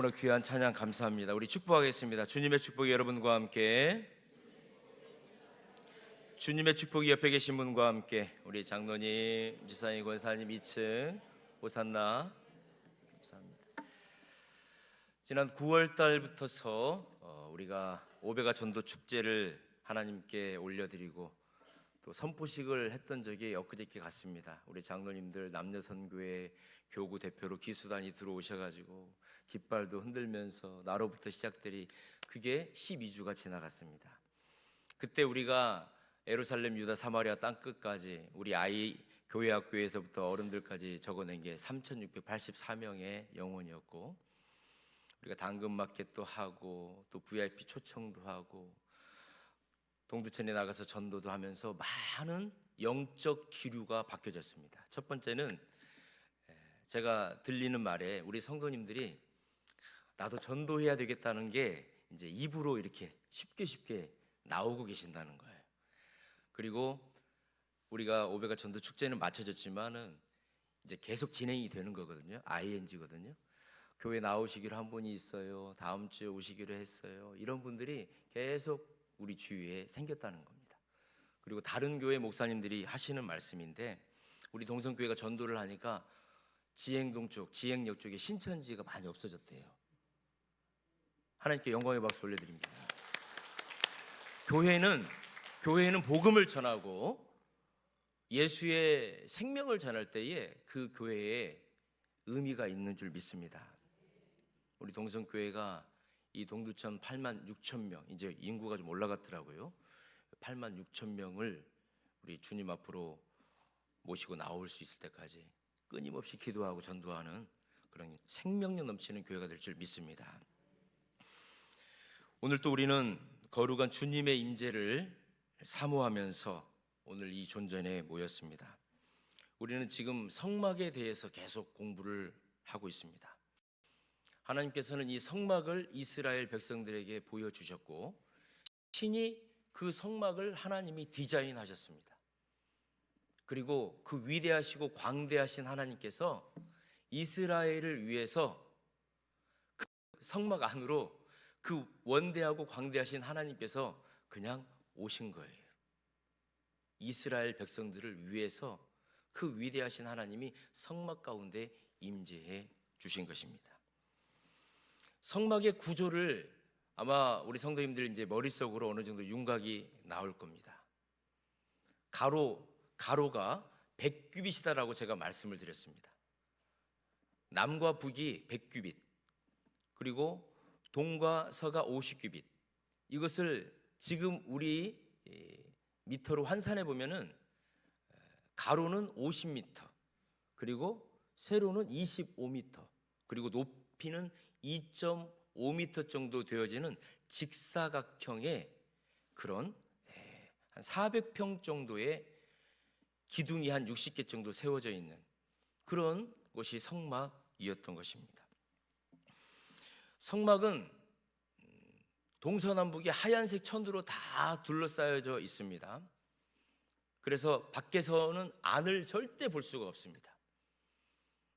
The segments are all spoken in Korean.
오늘 귀한 찬양 감사합니다. 우리 축복하겠습니다. 주님의 축복이 여러분과 함께, 주님의 축복이 옆에 계신 분과 함께, 우리 장로님, 지사님, 권사님 2층 호산나. 감사합니다. 지난 9월 달부터서 우리가 오베가 전도 축제를 하나님께 올려드리고 또 선포식을 했던 적이 엊그저께 같습니다. 우리 장로님들 남녀선교회 교구 대표로 기수단이 들어오셔가지고 깃발도 흔들면서 나로부터 시작들이 그게 12주가 지나갔습니다. 그때 우리가 예루살렘, 유다, 사마리아 땅끝까지 우리 아이 교회 학교에서부터 어른들까지 적어낸 게 3,684명의 영혼이었고, 우리가 당근마켓도 하고 또 VIP 초청도 하고 동두천에 나가서 전도도 하면서 많은 영적 기류가 바뀌어졌습니다. 첫 번째는 제가 들리는 말에 우리 성도님들이 나도 전도해야 되겠다는 게 이제 입으로 이렇게 쉽게 나오고 계신다는 거예요. 그리고 우리가 오베가 전도 축제는 마쳐졌지만은 이제 계속 진행이 되는 거거든요. ING거든요. 교회 나오시기로 한 분이 있어요. 다음 주에 오시기로 했어요. 이런 분들이 계속 우리 주위에 생겼다는 겁니다. 그리고 다른 교회 목사님들이 하시는 말씀인데, 우리 동성교회가 전도를 하니까 지행동 쪽, 지행역 쪽에 신천지가 많이 없어졌대요. 하나님께 영광의 박수 올려드립니다. 교회는 복음을 전하고 예수의 생명을 전할 때에 그 교회에 의미가 있는 줄 믿습니다. 우리 동성교회가 이 동두천 86,000명, 이제 인구가 좀 올라갔더라고요. 86,000명을 우리 주님 앞으로 모시고 나올 수 있을 때까지 끊임없이 기도하고 전도하는 그런 생명력 넘치는 교회가 될 줄 믿습니다. 오늘 또 우리는 거룩한 주님의 임재를 사모하면서 오늘 이 존전에 모였습니다. 우리는 지금 성막에 대해서 계속 공부를 하고 있습니다. 하나님께서는 이 성막을 이스라엘 백성들에게 보여주셨고, 신이 그 성막을 하나님이 디자인하셨습니다. 그리고 그 위대하시고 광대하신 하나님께서 이스라엘을 위해서 그 성막 안으로 그 원대하고 광대하신 하나님께서 그냥 오신 거예요. 이스라엘 백성들을 위해서 그 위대하신 하나님이 성막 가운데 임재해 주신 것입니다. 성막의 구조를 아마 우리 성도님들 이제 머릿속으로 어느 정도 윤곽이 나올 겁니다. 가로가 100규빗이다라고 제가 말씀을 드렸습니다. 남과 북이 100규빗, 그리고 동과 서가 50규빗. 이것을 지금 우리 미터로 환산해 보면은 가로는 50m, 그리고 세로는 25m, 그리고 높이는 2.5m 정도 되어지는 직사각형의 그런 한 400평 정도의 기둥이 한 60개 정도 세워져 있는 그런 곳이 성막이었던 것입니다. 성막은 동서남북이 하얀색 천으로 다 둘러싸여져 있습니다. 그래서 밖에서는 안을 절대 볼 수가 없습니다.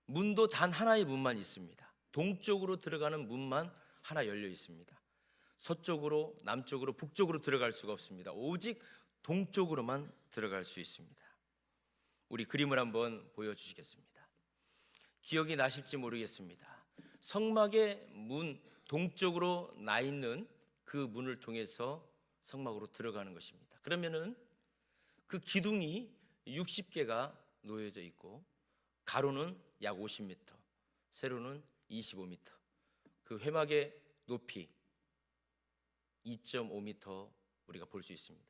문도 단 하나의 문만 있습니다. 동쪽으로 들어가는 문만 하나 열려 있습니다. 서쪽으로, 남쪽으로, 북쪽으로 들어갈 수가 없습니다. 오직 동쪽으로만 들어갈 수 있습니다. 우리 그림을 한번 보여주시겠습니다. 기억이 나실지 모르겠습니다. 성막의 문 동쪽으로 나 있는 그 문을 통해서 성막으로 들어가는 것입니다. 그러면은 그 기둥이 60개가 놓여져 있고, 가로는 약 50m, 세로는 25m, 그 회막의 높이 2.5m 우리가 볼 수 있습니다.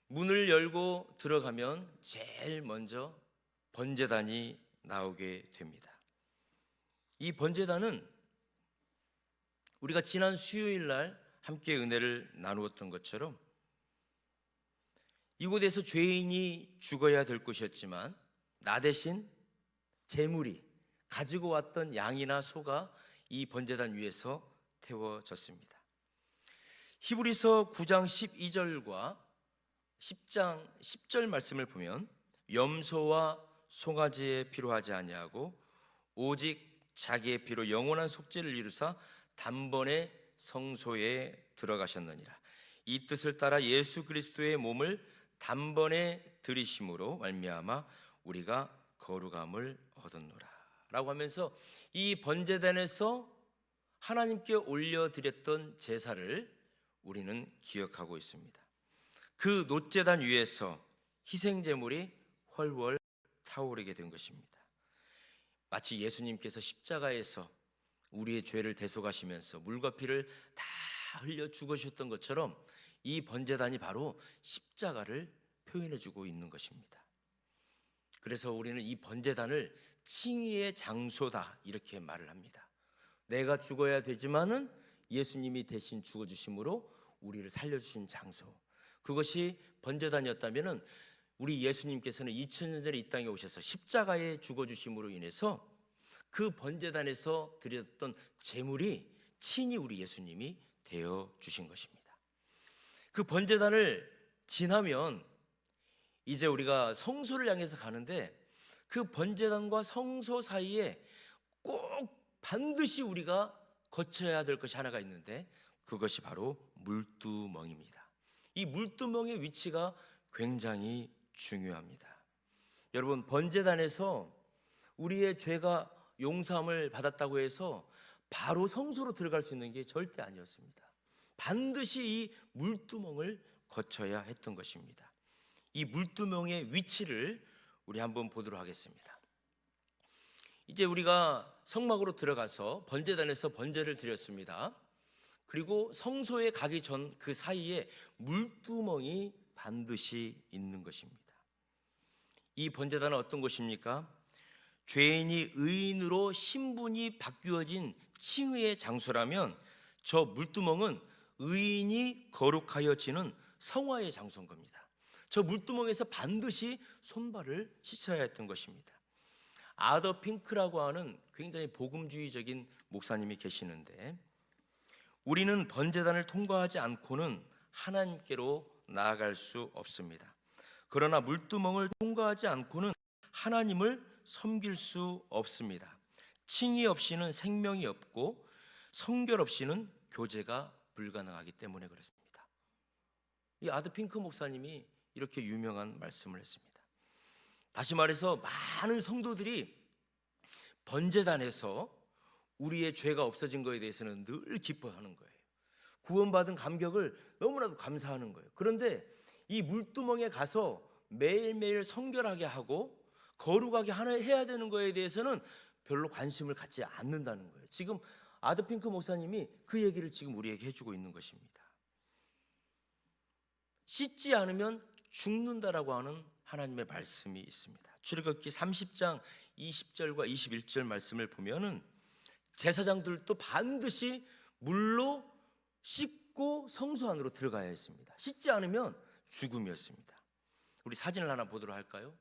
문을 열고 들어가면 제일 먼저 번제단이 나오게 됩니다. 이 번제단은 우리가 지난 수요일 날 함께 은혜를 나누었던 것처럼 이곳에서 죄인이 죽어야 될 곳이었지만 나 대신 제물이 가지고 왔던 양이나 소가 이 번제단 위에서 태워졌습니다. 히브리서 9장 12절과 10장 10절 말씀을 보면 염소와 송아지에 피로 하지 아니하고 오직 자기의 피로 영원한 속죄를 이루사 단번에 성소에 들어가셨느니라. 이 뜻을 따라 예수 그리스도의 몸을 단번에 들이심으로 말미암아 우리가 거룩함을 얻었노라 라고 하면서 이 번제단에서 하나님께 올려드렸던 제사를 우리는 기억하고 있습니다. 그 놋제단 위에서 희생제물이 훨훨 타오르게 된 것입니다. 마치 예수님께서 십자가에서 우리의 죄를 대속하시면서 물과 피를 다 흘려 죽으셨던 것처럼 이 번제단이 바로 십자가를 표현해 주고 있는 것입니다. 그래서 우리는 이 번제단을 칭의의 장소다 이렇게 말을 합니다. 내가 죽어야 되지만은 예수님이 대신 죽어주심으로 우리를 살려주신 장소, 그것이 번제단이었다면은 우리 예수님께서는 2000년 전에 이 땅에 오셔서 십자가에 죽어주심으로 인해서 그 번제단에서 드렸던 제물이 친히 우리 예수님이 되어 주신 것입니다. 그 번제단을 지나면 이제 우리가 성소를 향해서 가는데 그 번제단과 성소 사이에 꼭 반드시 우리가 거쳐야 될 것이 하나가 있는데 그것이 바로 물두멍입니다. 이 물두멍의 위치가 굉장히 중요합니다. 여러분, 번제단에서 우리의 죄가 용서함을 받았다고 해서 바로 성소로 들어갈 수 있는 게 절대 아니었습니다. 반드시 이 물두멍을 거쳐야 했던 것입니다. 이 물두멍의 위치를 우리 한번 보도록 하겠습니다. 이제 우리가 성막으로 들어가서 번제단에서 번제를 드렸습니다. 그리고 성소에 가기 전 그 사이에 물두멍이 반드시 있는 것입니다. 이 번제단은 어떤 곳입니까? 죄인이 의인으로 신분이 바뀌어진 칭의의 장소라면 저 물두멍은 의인이 거룩하여 지는 성화의 장소인 겁니다. 저 물두멍에서 반드시 손발을 씻어야 했던 것입니다. 아더 핑크라고 하는 굉장히 복음주의적인 목사님이 계시는데, 우리는 번제단을 통과하지 않고는 하나님께로 나아갈 수 없습니다. 그러나 물두멍을 통과하지 않고는 하나님을 섬길 수 없습니다. 칭의 없이는 생명이 없고 성결 없이는 교제가 불가능하기 때문에 그렇습니다. 이 아더 핑크 목사님이 이렇게 유명한 말씀을 했습니다. 다시 말해서 많은 성도들이 번제단에서 우리의 죄가 없어진 것에 대해서는 늘 기뻐하는 거예요. 구원받은 감격을 너무나도 감사하는 거예요. 그런데 이 물두멍에 가서 매일매일 성결하게 하고 거룩하게 해야 되는 것에 대해서는 별로 관심을 갖지 않는다는 거예요. 지금 아더 핑크 목사님이 그 얘기를 지금 우리에게 해주고 있는 것입니다. 씻지 않으면 죽는다라고 하는 하나님의 말씀이 있습니다. 출애굽기 30장 20절과 21절 말씀을 보면은 제사장들도 반드시 물로 씻고 성소 안으로 들어가야 했습니다. 씻지 않으면 죽음이었습니다. 우리 사진을 하나 보도록 할까요?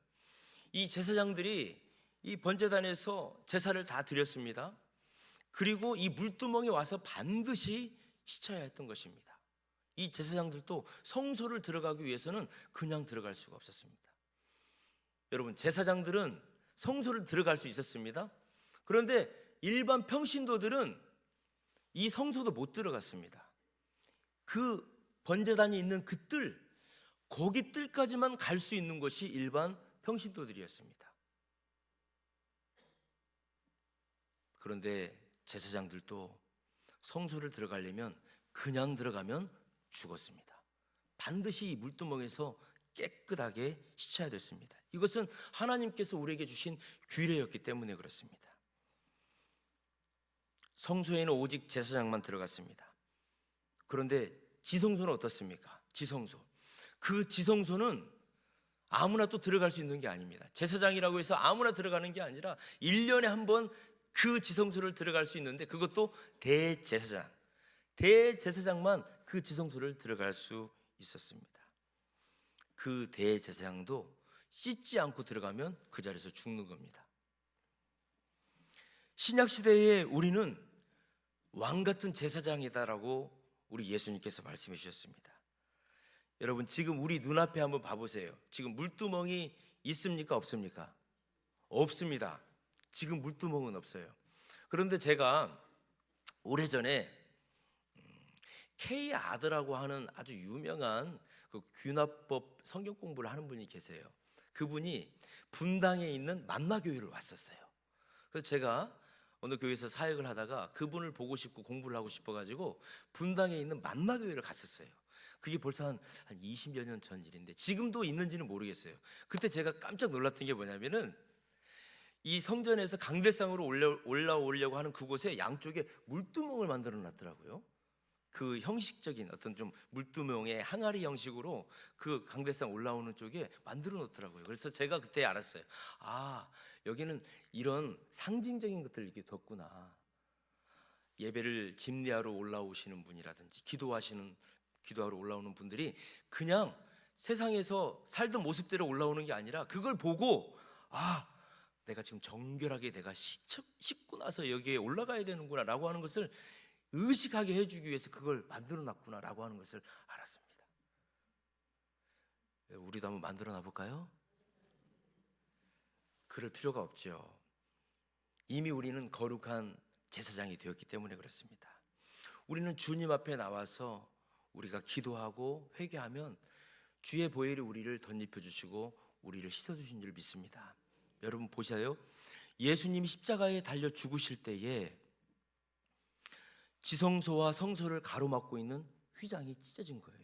이 제사장들이 이 번제단에서 제사를 다 드렸습니다. 그리고 이 물두멍에 와서 반드시 씻어야 했던 것입니다. 이 제사장들도 성소를 들어가기 위해서는 그냥 들어갈 수가 없었습니다. 여러분, 제사장들은 성소를 들어갈 수 있었습니다. 그런데 일반 평신도들은 이 성소도 못 들어갔습니다. 그 번제단이 있는 그 뜰, 거기 뜰까지만 갈 수 있는 것이 일반 평신도들이었습니다. 그런데 제사장들도 성소를 들어가려면 그냥 들어가면 죽었습니다. 반드시 이 물두멍에서 깨끗하게 씻어야 됐습니다. 이것은 하나님께서 우리에게 주신 규례였기 때문에 그렇습니다. 성소에는 오직 제사장만 들어갔습니다. 그런데 지성소는 어떻습니까? 지성소. 그 지성소는 아무나 또 들어갈 수 있는 게 아닙니다. 제사장이라고 해서 아무나 들어가는 게 아니라 1년에 한 번 그 지성소를 들어갈 수 있는데 그것도 대제사장만 그 지성소를 들어갈 수 있었습니다. 그 대제사장도 씻지 않고 들어가면 그 자리에서 죽는 겁니다. 신약시대에 우리는 왕같은 제사장이다라고 우리 예수님께서 말씀해 주셨습니다. 여러분, 지금 우리 눈앞에 한번 봐보세요. 지금 물두멍이 있습니까? 없습니까? 없습니다. 지금 물두멍은 없어요. 그런데 제가 오래전에 K 아드라고 하는 아주 유명한 그 귀납법 성경 공부를 하는 분이 계세요. 그분이 분당에 있는 만나교회를 왔었어요. 그래서 제가 어느 교회에서 사역을 하다가 그분을 보고 싶고 공부를 하고 싶어가지고 분당에 있는 만나교회를 갔었어요. 그게 벌써 한 20여 년 전 일인데 지금도 있는지는 모르겠어요. 그때 제가 깜짝 놀랐던 게 뭐냐면은 이 성전에서 강대상으로 올라오려고 하는 그곳에 양쪽에 물두멍을 만들어 놨더라고요. 그 형식적인 어떤 좀 물두멍의 항아리 형식으로 그 강대상 올라오는 쪽에 만들어 놓더라고요. 그래서 제가 그때 알았어요. 아, 여기는 이런 상징적인 것들을 이렇게 뒀구나. 예배를 집례하러 올라오시는 분이라든지 기도하러 올라오는 분들이 그냥 세상에서 살던 모습대로 올라오는 게 아니라 그걸 보고 내가 지금 정결하게 내가 씻고 나서 여기에 올라가야 되는구나 라고 하는 것을 의식하게 해주기 위해서 그걸 만들어 놨구나 라고 하는 것을 알았습니다. 우리도 한번 만들어 놔볼까요? 그럴 필요가 없죠. 이미 우리는 거룩한 제사장이 되었기 때문에 그렇습니다. 우리는 주님 앞에 나와서 우리가 기도하고 회개하면 주의 보혈이 우리를 덧입혀 주시고 우리를 씻어 주신 줄 믿습니다. 여러분 보세요. 예수님이 십자가에 달려 죽으실 때에 지성소와 성소를 가로막고 있는 휘장이 찢어진 거예요.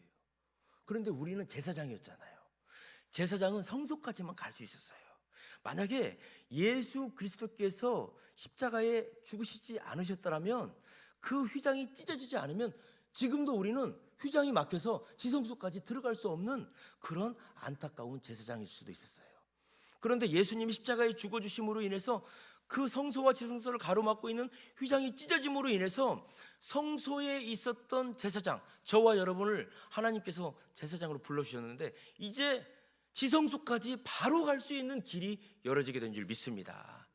그런데 우리는 제사장이었잖아요. 제사장은 성소까지만 갈 수 있었어요. 만약에 예수 그리스도께서 십자가에 죽으시지 않으셨더라면 그 휘장이 찢어지지 않으면 지금도 우리는 휘장이 막혀서 지성소까지 들어갈 수 없는 그런 안타까운 제사장일 수도 있었어요. 그런데 예수님이 십자가에 죽어주심으로 인해서 그 성소와 지성소를 가로막고 있는 휘장이 찢어짐으로 인해서 성소에 있었던 제사장, 저와 여러분을 하나님께서 제사장으로 불러주셨는데 이제 지성소까지 바로 갈 수 있는 길이 열어지게 된 줄 믿습니다.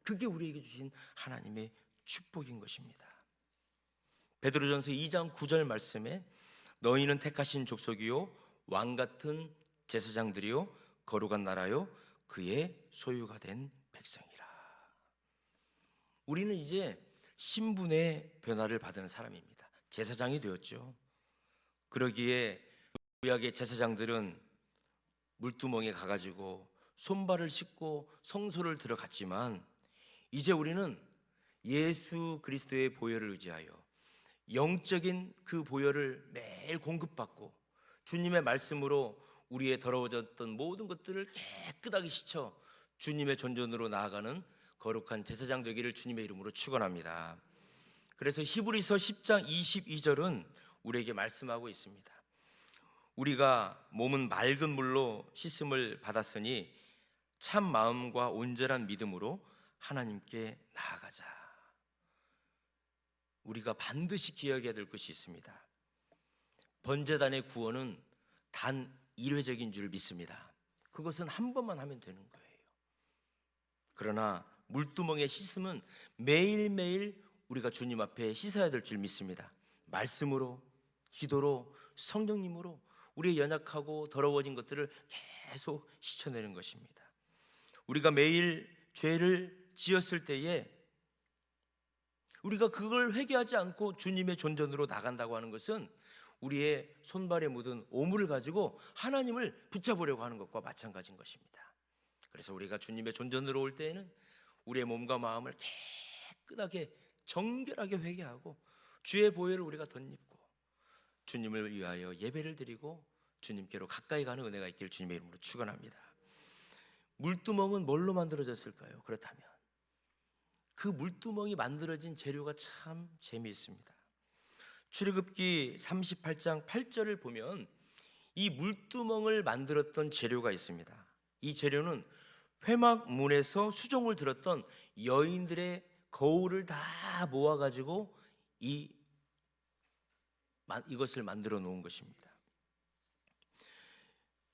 그게 우리에게 주신 하나님의 축복인 것입니다. 베드로전서 2장 9절 말씀에 너희는 택하신 족속이요 왕같은 제사장들이요 거룩한 나라요 그의 소유가 된 백성이라. 우리는 이제 신분의 변화를 받은 사람입니다. 제사장이 되었죠. 그러기에 구약의 제사장들은 물두멍에 가가지고 손발을 씻고 성소를 들어갔지만 이제 우리는 예수 그리스도의 보혈을 의지하여 영적인 그 보혈을 매일 공급받고 주님의 말씀으로 우리의 더러워졌던 모든 것들을 깨끗하게 씻어 주님의 전전으로 나아가는 거룩한 제사장 되기를 주님의 이름으로 축원합니다. 그래서 히브리서 10장 22절은 우리에게 말씀하고 있습니다. 우리가 몸은 맑은 물로 씻음을 받았으니 참 마음과 온전한 믿음으로 하나님께 나아가자. 우리가 반드시 기억해야 될 것이 있습니다. 번제단의 구원은 단 1회적인 줄 믿습니다. 그것은 한 번만 하면 되는 거예요. 그러나 물두멍에 씻음은 매일매일 우리가 주님 앞에 씻어야 될 줄 믿습니다. 말씀으로, 기도로, 성령님으로 우리의 연약하고 더러워진 것들을 계속 씻어내는 것입니다. 우리가 매일 죄를 지었을 때에 우리가 그걸 회개하지 않고 주님의 존전으로 나간다고 하는 것은 우리의 손발에 묻은 오물을 가지고 하나님을 붙잡으려고 하는 것과 마찬가지인 것입니다. 그래서 우리가 주님의 존전으로 올 때에는 우리의 몸과 마음을 깨끗하게 정결하게 회개하고 주의 보혈을 우리가 덧입고 주님을 위하여 예배를 드리고 주님께로 가까이 가는 은혜가 있기를 주님의 이름으로 축원합니다. 물두멍은 뭘로 만들어졌을까요? 그렇다면 그 물두멍이 만들어진 재료가 참 재미있습니다. 출애굽기 38장 8절을 보면 이 물두멍을 만들었던 재료가 있습니다. 이 재료는 회막문에서 수종을 들었던 여인들의 거울을 다 모아가지고 이것을 만들어 놓은 것입니다.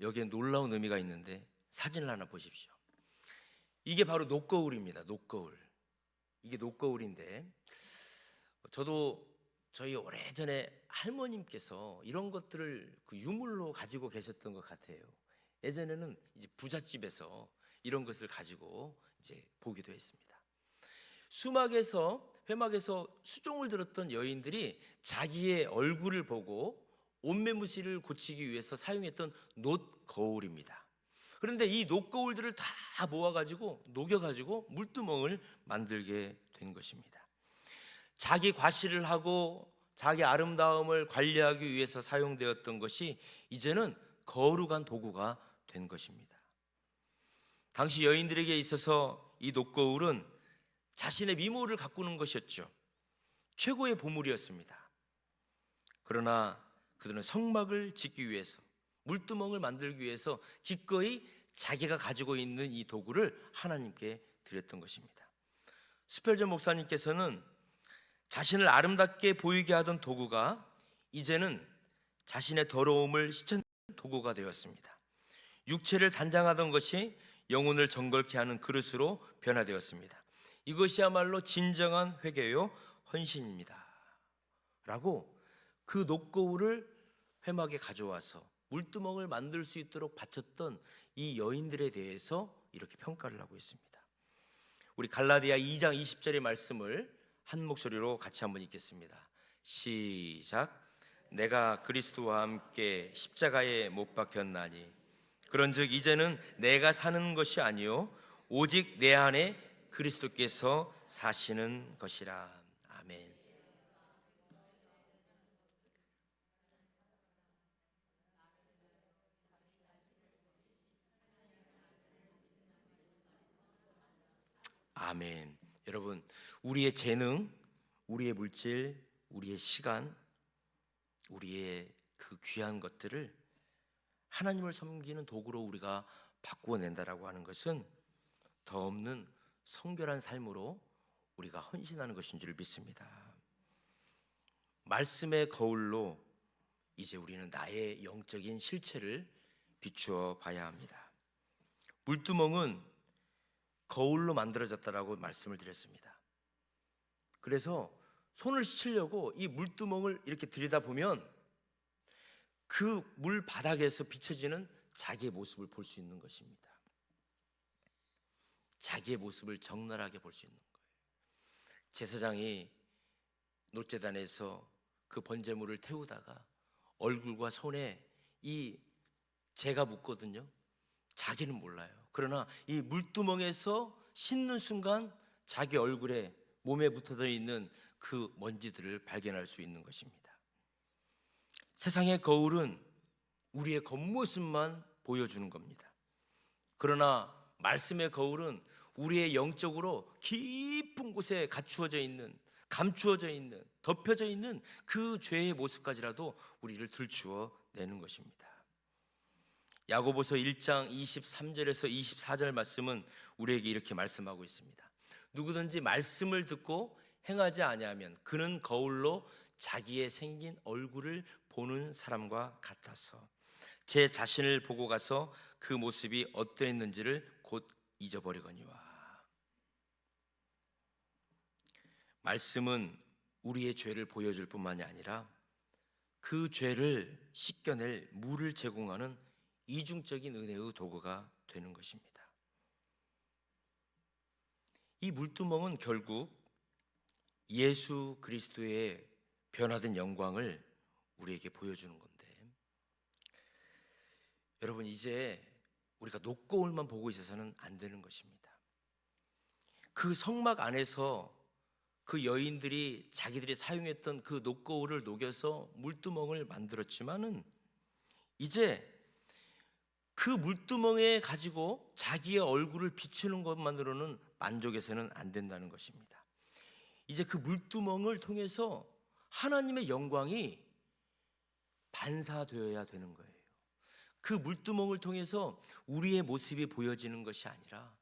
여기에 놀라운 의미가 있는데 사진을 하나 보십시오. 이게 바로 녹거울입니다. 녹거울. 이게 녹거울인데 저도 저희 오래전에 할머님께서 이런 것들을 그 유물로 가지고 계셨던 것 같아요. 예전에는 이제 부잣집에서 이런 것을 가지고 이제 보기도 했습니다. 회막에서 수종을 들었던 여인들이 자기의 얼굴을 보고 옷매무새를 고치기 위해서 사용했던 놋 거울입니다. 그런데 이 놋 거울들을 다 모아가지고 녹여가지고 물두멍을 만들게 된 것입니다. 자기 과시를 하고 자기 아름다움을 관리하기 위해서 사용되었던 것이 이제는 거룩한 도구가 된 것입니다. 당시 여인들에게 있어서 이 놋거울은 자신의 미모를 가꾸는 것이었죠. 최고의 보물이었습니다. 그러나 그들은 성막을 짓기 위해서, 물두멍을 만들기 위해서 기꺼이 자기가 가지고 있는 이 도구를 하나님께 드렸던 것입니다. 스펠전 목사님께서는 자신을 아름답게 보이게 하던 도구가 이제는 자신의 더러움을 씻는 도구가 되었습니다. 육체를 단장하던 것이 영혼을 정결케 하는 그릇으로 변화되었습니다. 이것이야말로 진정한 회개요 헌신입니다 라고 그 놋거울을 회막에 가져와서 물두멍을 만들 수 있도록 바쳤던 이 여인들에 대해서 이렇게 평가를 하고 있습니다. 우리 갈라디아 2장 20절의 말씀을 한 목소리로 같이 한번 읽겠습니다. 시작. 내가 그리스도와 함께 십자가에 못 박혔나니 그런즉 이제는 내가 사는 것이 아니요 오직 내 안에 그리스도께서 사시는 것이라. 아멘. 아멘. 여러분, 우리의 재능, 우리의 물질, 우리의 시간, 우리의 그 귀한 것들을 하나님을 섬기는 도구로 우리가 바꾸어낸다라고 하는 것은 더 없는 성결한 삶으로 우리가 헌신하는 것인 줄 믿습니다. 말씀의 거울로 이제 우리는 나의 영적인 실체를 비추어 봐야 합니다. 물두멍은 거울로 만들어졌다라고 말씀을 드렸습니다. 그래서 손을 씻으려고 이 물두멍을 이렇게 들여다보면 그 물 바닥에서 비춰지는 자기의 모습을 볼 수 있는 것입니다. 자기의 모습을 적나라하게 볼 수 있는 거예요. 제사장이 놋제단에서 그 번제물을 태우다가 얼굴과 손에 이 재가 묻거든요. 자기는 몰라요. 그러나 이 물두멍에서 씻는 순간 자기 얼굴에 몸에 붙어져 있는 그 먼지들을 발견할 수 있는 것입니다. 세상의 거울은 우리의 겉모습만 보여주는 겁니다. 그러나 말씀의 거울은 우리의 영적으로 깊은 곳에 감추어져 있는, 덮여져 있는 그 죄의 모습까지라도 우리를 들추어 내는 것입니다. 야고보서 1장 23절에서 24절 말씀은 우리에게 이렇게 말씀하고 있습니다. 누구든지 말씀을 듣고 행하지 아니하면 그는 거울로 자기의 생긴 얼굴을 보는 사람과 같아서 제 자신을 보고 가서 그 모습이 어떠했는지를 곧 잊어버리거니와. 말씀은 우리의 죄를 보여줄 뿐만이 아니라 그 죄를 씻겨낼 물을 제공하는 이중적인 은혜의 도구가 되는 것입니다. 이 물두멍은 결국 예수 그리스도의 변화된 영광을 우리에게 보여주는 건데, 여러분, 이제 우리가 놋거울만 보고 있어서는 안 되는 것입니다. 그 성막 안에서 그 여인들이 자기들이 사용했던 그 놋거울을 녹여서 물두멍을 만들었지만은 이제 그 물두멍에 가지고 자기의 얼굴을 비추는 것만으로는 만족해서는 안 된다는 것입니다. 이제 그 물두멍을 통해서 하나님의 영광이 반사되어야 되는 거예요. 그 물두멍을 통해서 우리의 모습이 보여지는 것이 아니라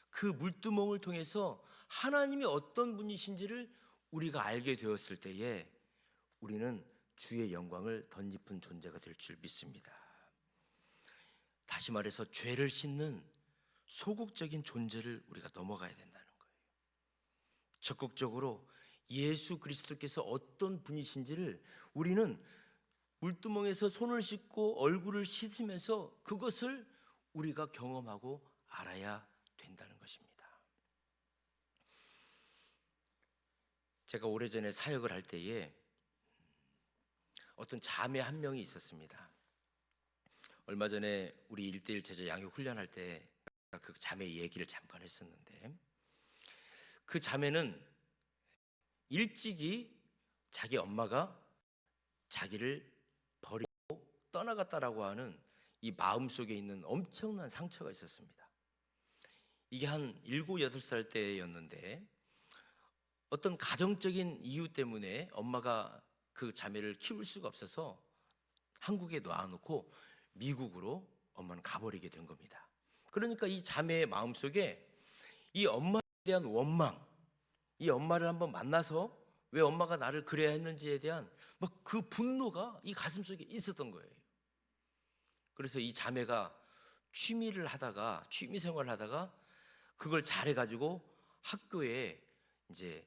그 물두멍을 통해서 하나님이 어떤 분이신지를 우리가 알게 되었을 때에 우리는 주의 영광을 덧입은 존재가 될 줄 믿습니다. 다시 말해서 죄를 씻는 소극적인 존재를 우리가 넘어가야 된다는 거예요. 적극적으로 예수 그리스도께서 어떤 분이신지를 우리는 물두멍에서 손을 씻고 얼굴을 씻으면서 그것을 우리가 경험하고 알아야 된다는 것입니다. 제가 오래전에 사역을 할 때에 어떤 자매 한 명이 있었습니다. 얼마 전에 우리 1:1 제자 양육 훈련할 때 그 자매 얘기를 잠깐 했었는데, 그 자매는 일찍이 자기 엄마가 자기를 버리고 떠나갔다라고 하는 이 마음속에 있는 엄청난 상처가 있었습니다. 이게 한 7, 8살 때였는데, 어떤 가정적인 이유 때문에 엄마가 그 자매를 키울 수가 없어서 한국에 놔놓고 미국으로 엄마는 가버리게 된 겁니다. 그러니까 이 자매의 마음속에 이 엄마에 대한 원망, 이 엄마를 한번 만나서 왜 엄마가 나를 그래야 했는지에 대한 막 그 분노가 이 가슴속에 있었던 거예요. 그래서 이 자매가 취미 생활을 하다가 그걸 잘해가지고 학교에 이제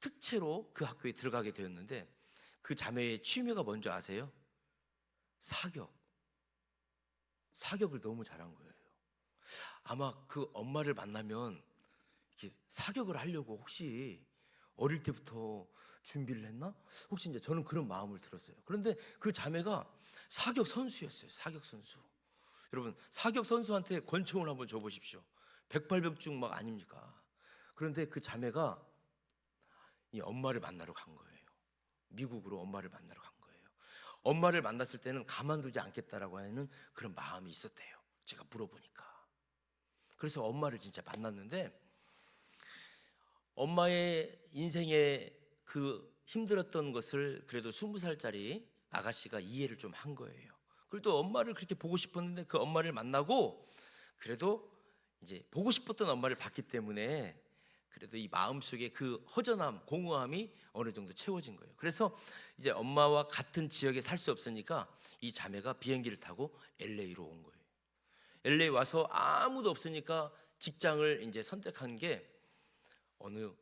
특채로 그 학교에 들어가게 되었는데, 그 자매의 취미가 뭔지 아세요? 사격을 너무 잘한 거예요. 아마 그 엄마를 만나면 이렇게 사격을 하려고 혹시 어릴 때부터 준비를 했나? 혹시 이제 저는 그런 마음을 들었어요. 그런데 그 자매가 사격 선수였어요. 사격 선수. 여러분, 사격 선수한테 권총을 한번 줘보십시오. 백발백중 막 아닙니까? 그런데 그 자매가 이 엄마를 만나러 간 거예요. 미국으로 엄마를 만나러 간 거예요. 엄마를 만났을 때는 가만두지 않겠다라고 하는 그런 마음이 있었대요. 제가 물어보니까. 그래서 엄마를 진짜 만났는데, 엄마의 인생에 그 힘들었던 것을 그래도 20살짜리 아가씨가 이해를 좀 한 거예요. 그래도 엄마를 그렇게 보고 싶었는데, 그 엄마를 만나고 그래도 이제 보고 싶었던 엄마를 봤기 때문에 그래도 이 마음속에 그 허전함, 공허함이 어느 정도 채워진 거예요. 그래서 이제 엄마와 같은 지역에 살 수 없으니까 이 자매가 비행기를 타고 LA로 온 거예요. LA 와서 아무도 없으니까 직장을 이제 선택한 게 어느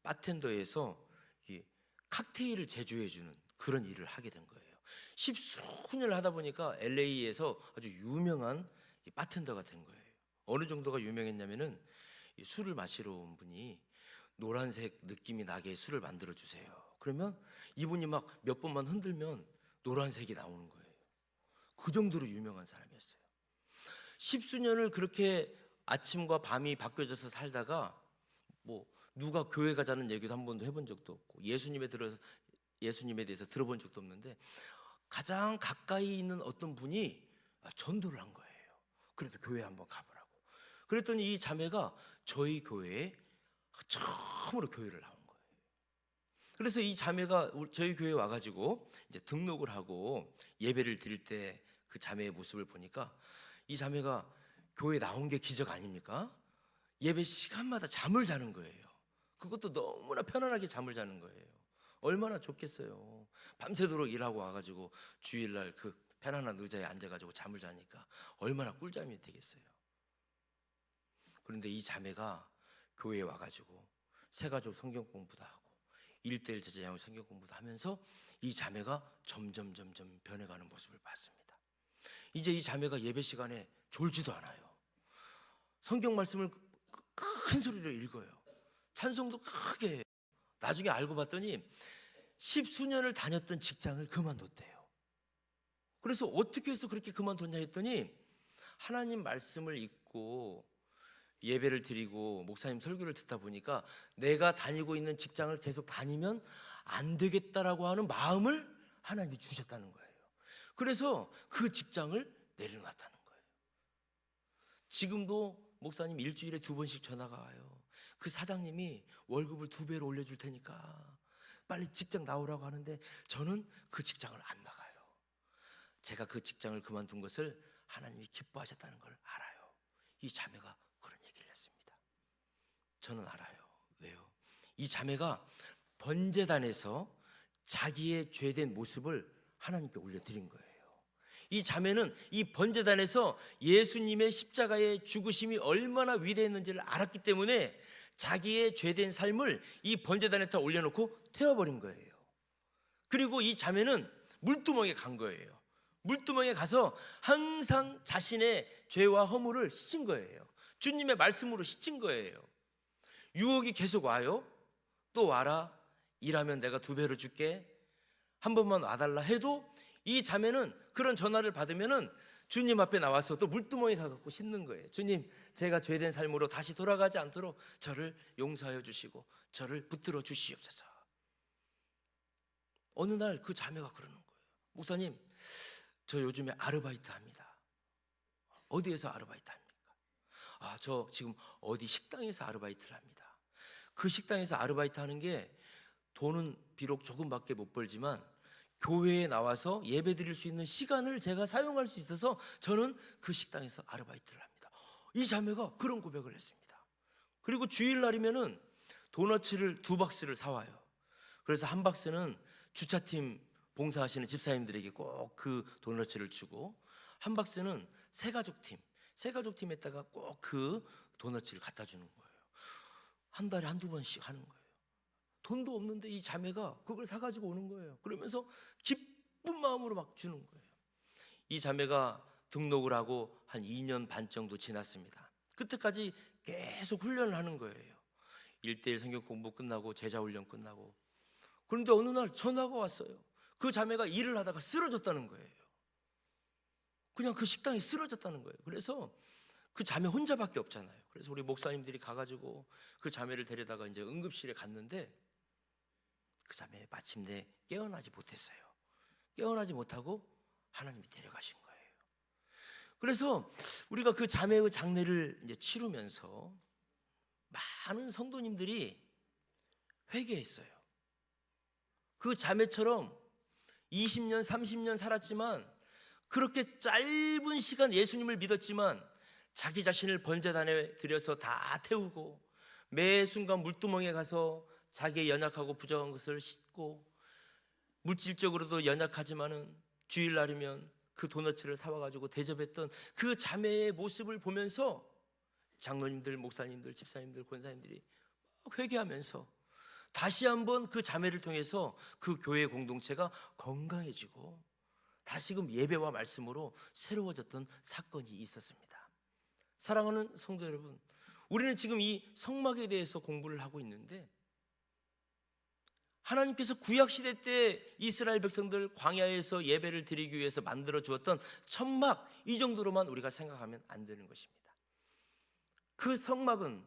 바텐더에서 이 칵테일을 제조해주는 그런 일을 하게 된 거예요. 십수년을 하다 보니까 LA에서 아주 유명한 이 바텐더가 된 거예요. 어느 정도가 유명했냐면은 이 술을 마시러 온 분이 노란색 느낌이 나게 술을 만들어 주세요. 그러면 이분이 막 몇 번만 흔들면 노란색이 나오는 거예요. 그 정도로 유명한 사람이었어요. 십수년을 그렇게 아침과 밤이 바뀌어져서 살다가 뭐 누가 교회 가자는 얘기도 한 번도 해본 적도 없고 예수님에 대해서 들어본 적도 없는데, 가장 가까이 있는 어떤 분이 전도를 한 거예요. 그래도 교회 한번 가보라고. 그랬더니 이 자매가 저희 교회에 처음으로 교회를 나온 거예요. 그래서 이 자매가 저희 교회에 와가지고 이제 등록을 하고 예배를 드릴 때 그 자매의 모습을 보니까 이 자매가 교회 나온 게 기적 아닙니까? 예배 시간마다 잠을 자는 거예요. 그것도 너무나 편안하게 잠을 자는 거예요. 얼마나 좋겠어요. 밤새도록 일하고 와가지고 주일날 그 편안한 의자에 앉아가지고 잠을 자니까 얼마나 꿀잠이 되겠어요. 그런데 이 자매가 교회에 와가지고 새가족 성경 공부도 하고 1:1 제자 양육 성경 공부도 하면서 이 자매가 점점 변해가는 모습을 봤습니다. 이제 이 자매가 예배 시간에 졸지도 않아요. 성경 말씀을 큰 소리로 읽어요. 찬송도 크게 해요. 나중에 알고 봤더니 십수년을 다녔던 직장을 그만뒀대요. 그래서 어떻게 해서 그렇게 그만뒀냐 했더니, 하나님 말씀을 읽고 예배를 드리고 목사님 설교를 듣다 보니까 내가 다니고 있는 직장을 계속 다니면 안 되겠다라고 하는 마음을 하나님이 주셨다는 거예요. 그래서 그 직장을 내려놨다는 거예요. 지금도 목사님 일주일에 2번씩 전화가 와요. 그 사장님이 월급을 2배로 올려줄 테니까 빨리 직장 나오라고 하는데 저는 그 직장을 안 나가요. 제가 그 직장을 그만둔 것을 하나님이 기뻐하셨다는 걸 알아요. 이 자매가 그런 얘기를 했습니다. 저는 알아요. 왜요? 이 자매가 번제단에서 자기의 죄된 모습을 하나님께 올려드린 거예요. 이 자매는 이 번제단에서 예수님의 십자가의 죽으심이 얼마나 위대했는지를 알았기 때문에 자기의 죄된 삶을 이 번제단에다 올려놓고 태워버린 거예요. 그리고 이 자매는 물두멍에 간 거예요. 물두멍에 가서 항상 자신의 죄와 허물을 씻은 거예요. 주님의 말씀으로 씻은 거예요. 유혹이 계속 와요. 또 와라, 일하면 내가 2배로 줄게, 한 번만 와달라 해도 이 자매는 그런 전화를 받으면은 주님 앞에 나와서 또 물두멍에 가갖고 씻는 거예요. 주님, 제가 죄된 삶으로 다시 돌아가지 않도록 저를 용서하여 주시고 저를 붙들어 주시옵소서. 어느 날 그 자매가 그러는 거예요. 목사님, 저 요즘에 아르바이트 합니다. 어디에서 아르바이트 합니까? 저 지금 어디 식당에서 아르바이트를 합니다. 그 식당에서 아르바이트 하는 게 돈은 비록 조금밖에 못 벌지만 교회에 나와서 예배 드릴 수 있는 시간을 제가 사용할 수 있어서 저는 그 식당에서 아르바이트를 합니다. 이 자매가 그런 고백을 했습니다. 그리고 주일날이면은 도너츠를 2박스를 사와요. 그래서 한 박스는 주차팀 봉사하시는 집사님들에게 꼭 그 도너츠를 주고, 한 박스는 새가족팀에다가 꼭 그 도너츠를 갖다 주는 거예요. 한 달에 1-2번씩 하는 거예요. 돈도 없는데 이 자매가 그걸 사가지고 오는 거예요. 그러면서 기쁜 마음으로 막 주는 거예요. 이 자매가 등록을 하고 한 2년 반 정도 지났습니다. 그때까지 계속 훈련을 하는 거예요. 1:1 성경 공부 끝나고 제자 훈련 끝나고. 그런데 어느 날 전화가 왔어요. 그 자매가 일을 하다가 쓰러졌다는 거예요. 그냥 그 식당에 쓰러졌다는 거예요. 그래서 그 자매 혼자밖에 없잖아요. 그래서 우리 목사님들이 가가지고 그 자매를 데려다가 이제 응급실에 갔는데 그 자매 마침내 깨어나지 못했어요. 깨어나지 못하고 하나님이 데려가신 거예요. 그래서 우리가 그 자매의 장례를 이제 치르면서 많은 성도님들이 회개했어요. 그 자매처럼 20년, 30년 살았지만, 그렇게 짧은 시간 예수님을 믿었지만 자기 자신을 번제단에 들여서 다 태우고 매 순간 물두멍에 가서 자기의 연약하고 부족한 것을 씻고, 물질적으로도 연약하지만은 주일날이면 그 도너츠를 사와가지고 대접했던 그 자매의 모습을 보면서 장로님들, 목사님들, 집사님들, 권사님들이 회개하면서 다시 한번 그 자매를 통해서 그 교회 공동체가 건강해지고 다시금 예배와 말씀으로 새로워졌던 사건이 있었습니다. 사랑하는 성도 여러분, 우리는 지금 이 성막에 대해서 공부를 하고 있는데, 하나님께서 구약시대 때 이스라엘 백성들 광야에서 예배를 드리기 위해서 만들어 주었던 천막, 이 정도로만 우리가 생각하면 안 되는 것입니다. 그 성막은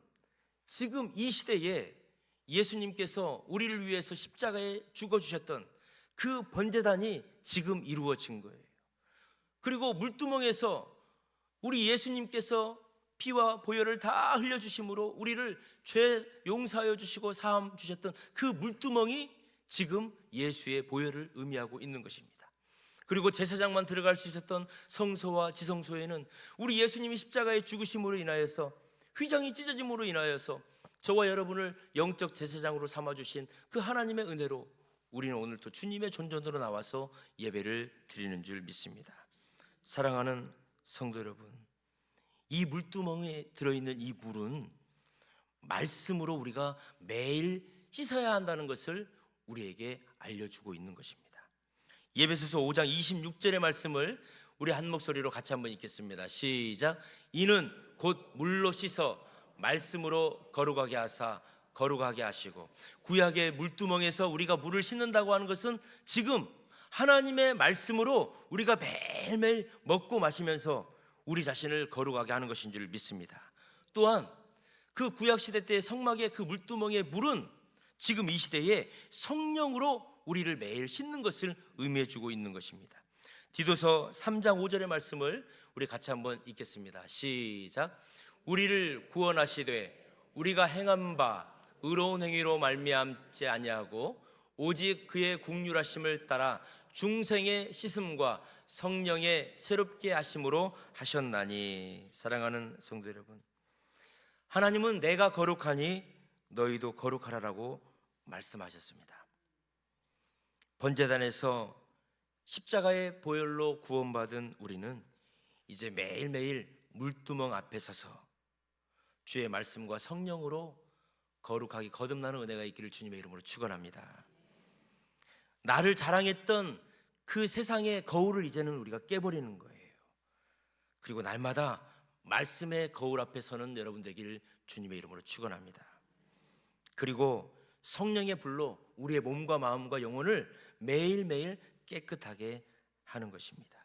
지금 이 시대에 예수님께서 우리를 위해서 십자가에 죽어주셨던 그 번제단이 지금 이루어진 거예요. 그리고 물두멍에서 우리 예수님께서 피와 보혈을 다 흘려주심으로 우리를 죄 용서하여 주시고 사함 주셨던 그 물두멍이 지금 예수의 보혈을 의미하고 있는 것입니다. 그리고 제사장만 들어갈 수 있었던 성소와 지성소에는 우리 예수님이 십자가의 죽으심으로 인하여서 휘장이 찢어짐으로 인하여서 저와 여러분을 영적 제사장으로 삼아주신 그 하나님의 은혜로 우리는 오늘도 주님의 존전으로 나와서 예배를 드리는 줄 믿습니다. 사랑하는 성도 여러분, 이 물두멍에 들어있는 이 물은 말씀으로 우리가 매일 씻어야 한다는 것을 우리에게 알려주고 있는 것입니다. 예배소서 5장 26절의 말씀을 우리 한 목소리로 같이 한번 읽겠습니다. 시작. 이는 곧 물로 씻어 말씀으로 거룩하게 하사 거룩하게 하시고. 구약의 물두멍에서 우리가 물을 씻는다고 하는 것은 지금 하나님의 말씀으로 우리가 매일매일 먹고 마시면서 우리 자신을 거룩하게 하는 것인 줄 믿습니다. 또한 그 구약시대 때의 성막의 그 물두멍의 물은 지금 이 시대에 성령으로 우리를 매일 씻는 것을 의미해주고 있는 것입니다. 디도서 3장 5절의 말씀을 우리 같이 한번 읽겠습니다. 시작. 우리를 구원하시되 우리가 행한 바 의로운 행위로 말미암지 아니하고 오직 그의 국률하심을 따라 중생의 씻음과 성령의 새롭게 하심으로 하셨나니. 사랑하는 성도 여러분, 하나님은 내가 거룩하니 너희도 거룩하라라고 말씀하셨습니다. 번제단에서 십자가의 보혈로 구원받은 우리는 이제 매일매일 물두멍 앞에 서서 주의 말씀과 성령으로 거룩하게 거듭나는 은혜가 있기를 주님의 이름으로 축원합니다. 나를 자랑했던 그 세상의 거울을 이제는 우리가 깨버리는 거예요. 그리고 날마다 말씀의 거울 앞에 서는 여러분 되기를 주님의 이름으로 축원합니다. 그리고 성령의 불로 우리의 몸과 마음과 영혼을 매일매일 깨끗하게 하는 것입니다.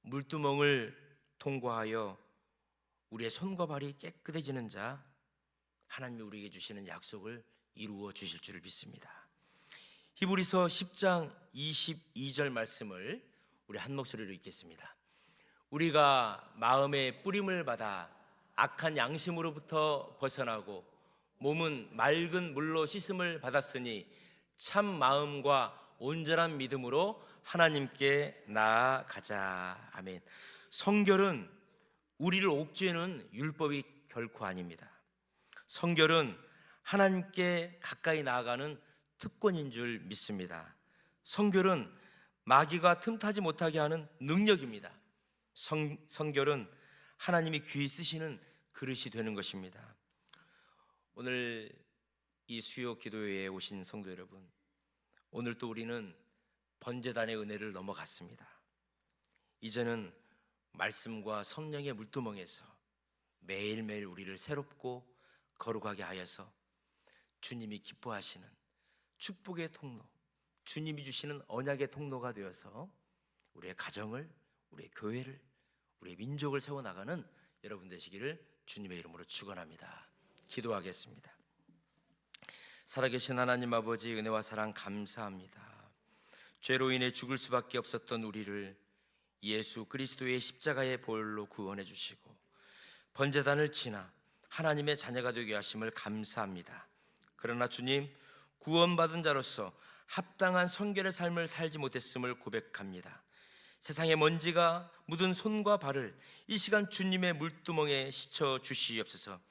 물두멍을 통과하여 우리의 손과 발이 깨끗해지는 자, 하나님이 우리에게 주시는 약속을 이루어 주실 줄을 믿습니다. 히브리서 10장 22절 말씀을 우리 한 목소리로 읽겠습니다. 우리가 마음의 뿌림을 받아 악한 양심으로부터 벗어나고 몸은 맑은 물로 씻음을 받았으니 참 마음과 온전한 믿음으로 하나님께 나아가자. 아멘. 성결은 우리를 옥죄는 율법이 결코 아닙니다. 성결은 하나님께 가까이 나아가는 특권인 줄 믿습니다. 성결은 마귀가 틈타지 못하게 하는 능력입니다. 성결은 하나님이 귀히 쓰시는 그릇이 되는 것입니다. 오늘 이 수요 기도회에 오신 성도 여러분, 오늘 또 우리는 번제단의 은혜를 넘어갔습니다. 이제는 말씀과 성령의 물두멍에서 매일매일 우리를 새롭고 거룩하게 하여서 주님이 기뻐하시는 축복의 통로, 주님이 주시는 언약의 통로가 되어서 우리의 가정을, 우리의 교회를, 우리의 민족을 세워나가는 여러분 되시기를 주님의 이름으로 축원합니다. 기도하겠습니다. 살아계신 하나님 아버지, 은혜와 사랑 감사합니다. 죄로 인해 죽을 수밖에 없었던 우리를 예수 그리스도의 십자가의 보혈로 구원해 주시고 번제단을 지나 하나님의 자녀가 되게 하심을 감사합니다. 그러나 주님, 구원받은 자로서 합당한 성결의 삶을 살지 못했음을 고백합니다. 세상의 먼지가 묻은 손과 발을 이 시간 주님의 물두멍에 씻어 주시옵소서.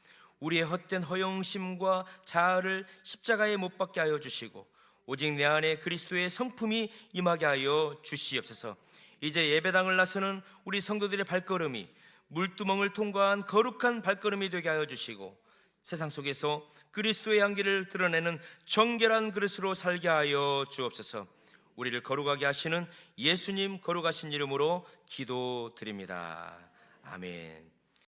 우리의 헛된 허영심과 자아를 십자가에 못 박게 하여 주시고 오직 내 안에 그리스도의 성품이 임하게 하여 주시옵소서. 이제 예배당을 나서는 우리 성도들의 발걸음이 물두멍을 통과한 거룩한 발걸음이 되게 하여 주시고 세상 속에서 그리스도의 향기를 드러내는 정결한 그릇으로 살게 하여 주옵소서. 우리를 거룩하게 하시는 예수님 거룩하신 이름으로 기도드립니다. 아멘.